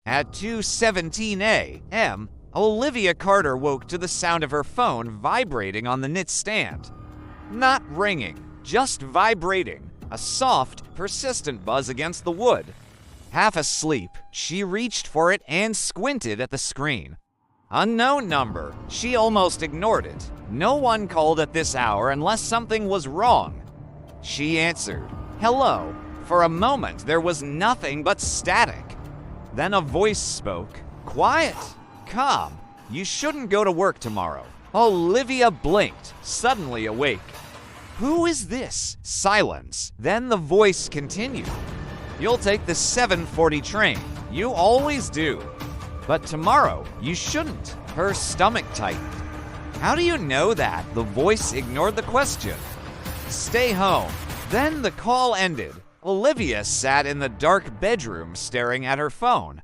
At 2:17 a.m., Olivia Carter woke to the sound of her phone vibrating on the nightstand. Not ringing, just vibrating, a soft, persistent buzz against the wood. Half asleep, she reached for it and squinted at the screen. Unknown number. She almost ignored it. No one called at this hour unless something was wrong. She answered, "Hello." For a moment, there was nothing but static. Then a voice spoke. Quiet. Calm. You shouldn't go to work tomorrow. Olivia blinked, suddenly awake. Who is this? Silence. Then the voice continued. You'll take the 7:40 train. You always do. But tomorrow, you shouldn't. Her stomach tightened. How do you know that? The voice ignored the question. Stay home. Then the call ended. Olivia sat in the dark bedroom staring at her phone.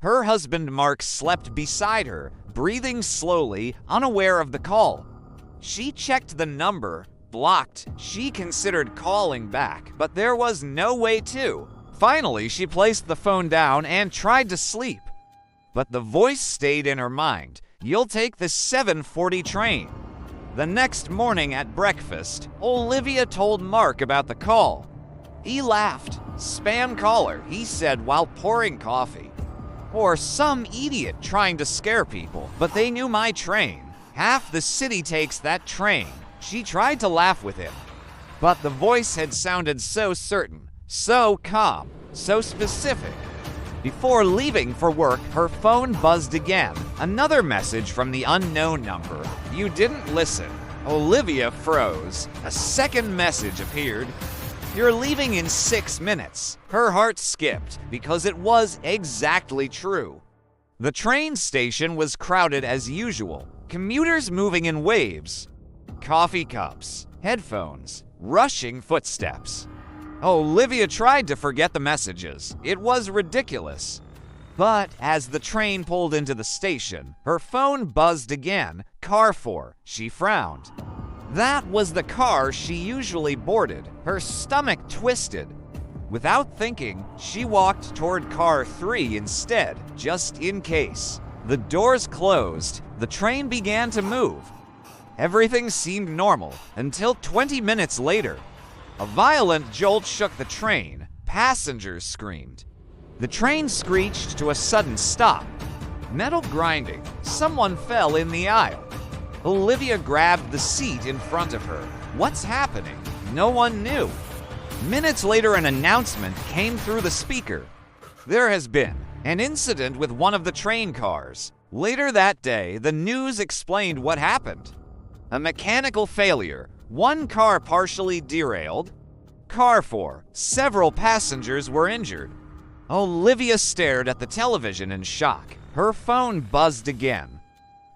Her husband Mark slept beside her, breathing slowly, unaware of the call. She checked the number, blocked. She considered calling back, but there was no way to. Finally, she placed the phone down and tried to sleep. But the voice stayed in her mind. You'll take the 7:40 train. The next morning at breakfast, Olivia told Mark about the call. He laughed. Spam caller, he said while pouring coffee. Or some idiot trying to scare people, but they knew my train. Half the city takes that train. She tried to laugh with him. But the voice had sounded so certain, so calm, so specific. Before leaving for work, her phone buzzed again. Another message from the unknown number. You didn't listen. Olivia froze. A second message appeared. You're leaving in 6 minutes. Her heart skipped because it was exactly true. The train station was crowded as usual. Commuters moving in waves. Coffee cups, headphones, rushing footsteps. Olivia tried to forget the messages. It was ridiculous. But as the train pulled into the station, her phone buzzed again. Car 4. She frowned. That was the car she usually boarded. Her stomach twisted. Without thinking, she walked toward car 3 instead, just in case. The doors closed. The train began to move. Everything seemed normal until 20 minutes later. A violent jolt shook the train. Passengers screamed. The train screeched to a sudden stop. Metal grinding. Someone fell in the aisle. Olivia grabbed the seat in front of her. What's happening? No one knew. Minutes later, an announcement came through the speaker. There has been an incident with one of the train cars. Later that day, the news explained what happened. A mechanical failure. One car partially derailed. Car 4. Several passengers were injured. Olivia stared at the television in shock. Her phone buzzed again.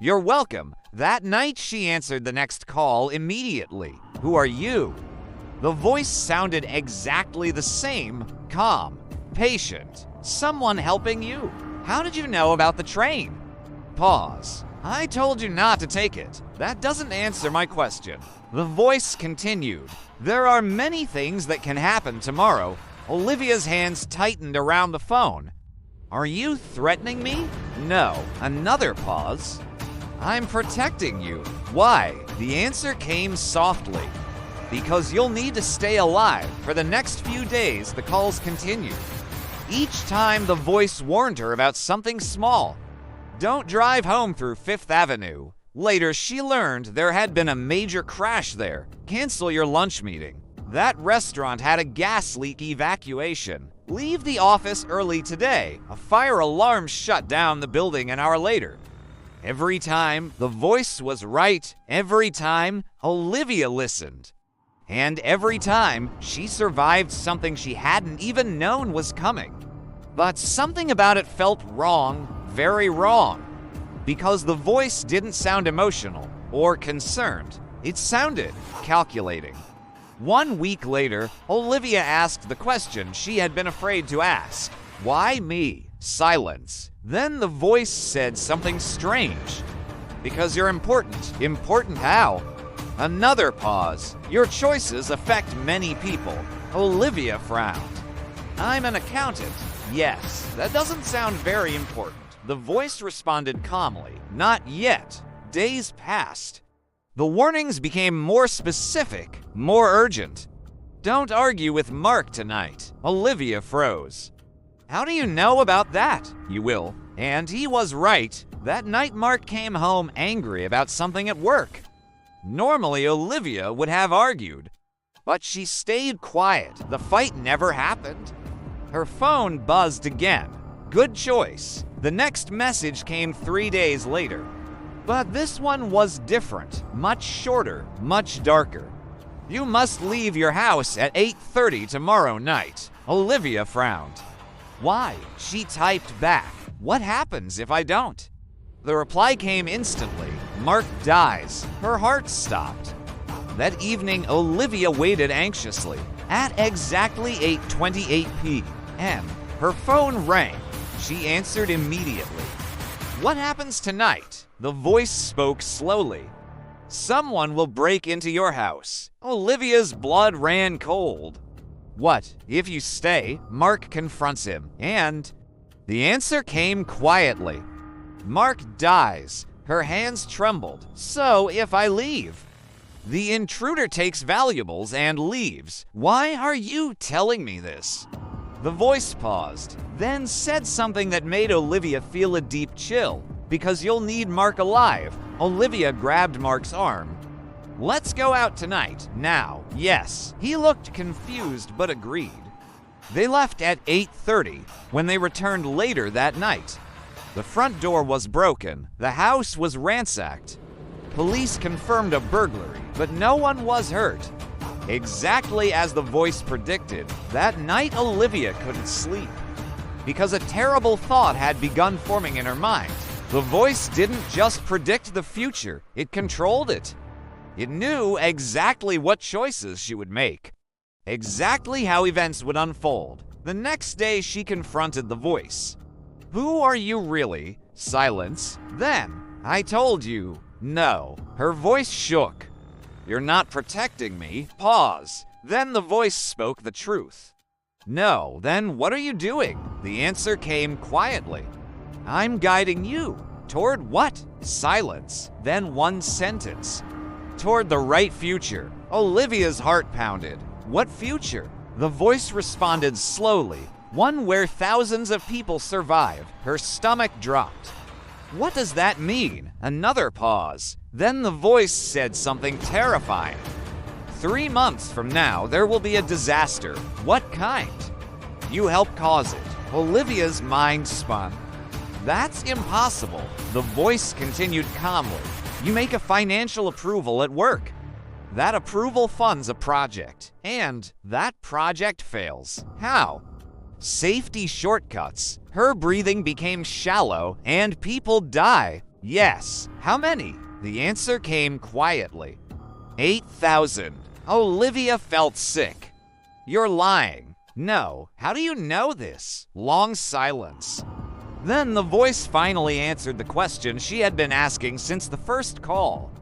You're welcome. That night, she answered the next call immediately. Who are you? The voice sounded exactly the same. Calm. Patient. Someone helping you. How did you know about the train? Pause. I told you not to take it. That doesn't answer my question. The voice continued. There are many things that can happen tomorrow. Olivia's hands tightened around the phone. Are you threatening me? No. Another pause. I'm protecting you. Why? The answer came softly. Because you'll need to stay alive. For the next few days, the calls continued. Each time the voice warned her about something small. Don't drive home through 5th Avenue. Later, she learned there had been a major crash there. Cancel your lunch meeting. That restaurant had a gas leak evacuation. Leave the office early today. A fire alarm shut down the building an hour later. Every time, the voice was right. Every time, Olivia listened. And every time, she survived something she hadn't even known was coming. But something about it felt wrong, very wrong. Because the voice didn't sound emotional or concerned. It sounded calculating. 1 week later, Olivia asked the question she had been afraid to ask. Why me? Silence. Then the voice said something strange. Because you're important. Important how? Another pause. Your choices affect many people. Olivia frowned. I'm an accountant. Yes, that doesn't sound very important. The voice responded calmly. Not yet. Days passed. The warnings became more specific, more urgent. Don't argue with Mark tonight. Olivia froze. How do you know about that? You will. And he was right. That night Mark came home angry about something at work. Normally Olivia would have argued, but she stayed quiet. The fight never happened. Her phone buzzed again. Good choice. The next message came 3 days later. But this one was different, much shorter, much darker. You must leave your house at 8:30 tomorrow night. Olivia frowned. Why? She typed back. What happens if I don't? The reply came instantly. Mark dies. Her heart stopped. That evening, Olivia waited anxiously. At exactly 8:28 p.m., her phone rang. She answered immediately. What happens tonight? The voice spoke slowly. Someone will break into your house. Olivia's blood ran cold. What if you stay? Mark confronts him, and the answer came quietly. Mark dies. Her hands trembled. So if I leave? The intruder takes valuables and leaves. Why are you telling me this? The voice paused, then said something that made Olivia feel a deep chill. Because you'll need Mark alive. Olivia grabbed Mark's arm. Let's go out tonight, now. Yes. He looked confused but agreed. They left at 8:30. When they returned later that night, the front door was broken. The house was ransacked. Police confirmed a burglary, but no one was hurt. Exactly as the voice predicted, that night Olivia couldn't sleep because a terrible thought had begun forming in her mind. The voice didn't just predict the future, it controlled it. It knew exactly what choices she would make, exactly how events would unfold. The next day she confronted the voice. Who are you really? Silence. Then, I told you. No. Her voice shook. You're not protecting me. Pause. Then the voice spoke the truth. No. Then what are you doing? The answer came quietly. I'm guiding you. Toward what? Silence. Then one sentence. Toward the right future. Olivia's heart pounded. What future? The voice responded slowly. One where thousands of people survive. Her stomach dropped. What does that mean? Another pause. Then the voice said something terrifying. 3 months from now, there will be a disaster. What kind? You helped cause it. Olivia's mind spun. That's impossible. The voice continued calmly. You make a financial approval at work. That approval funds a project, and that project fails. How? Safety shortcuts. Her breathing became shallow, and people die. Yes. How many? The answer came quietly. 8,000. Olivia felt sick. You're lying. No. How do you know this? Long silence. Then the voice finally answered the question she had been asking since the first call.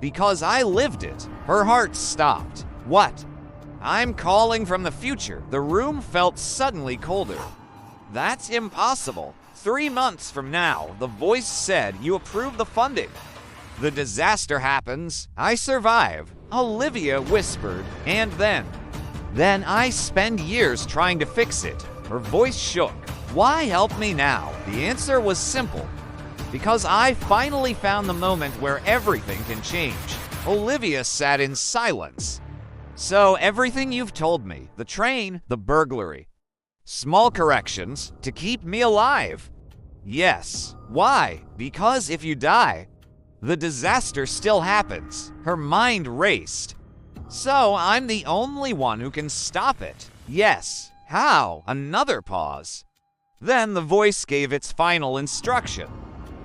Because I lived it. Her heart stopped. What? I'm calling from the future. The room felt suddenly colder. That's impossible. 3 months from now, the voice said you approve the funding. The disaster happens. I survive. Olivia whispered. And then I spend years trying to fix it. Her voice shook. Why help me now? The answer was simple. Because I finally found the moment where everything can change. Olivia sat in silence. So everything you've told me, the train, the burglary, small corrections to keep me alive. Yes. Why? Because if you die, the disaster still happens. Her mind raced. So I'm the only one who can stop it. Yes. How? Another pause. Then the voice gave its final instruction.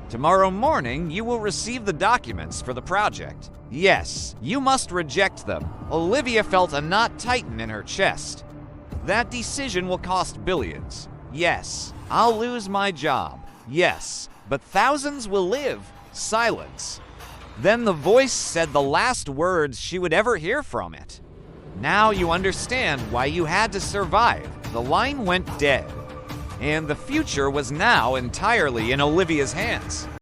Tomorrow morning, you will receive the documents for the project. Yes, you must reject them. Olivia felt a knot tighten in her chest. That decision will cost billions. Yes, I'll lose my job. Yes, but thousands will live. Silence. Then the voice said the last words she would ever hear from it. Now you understand why you had to survive. The line went dead. and the future was now entirely in Olivia's hands.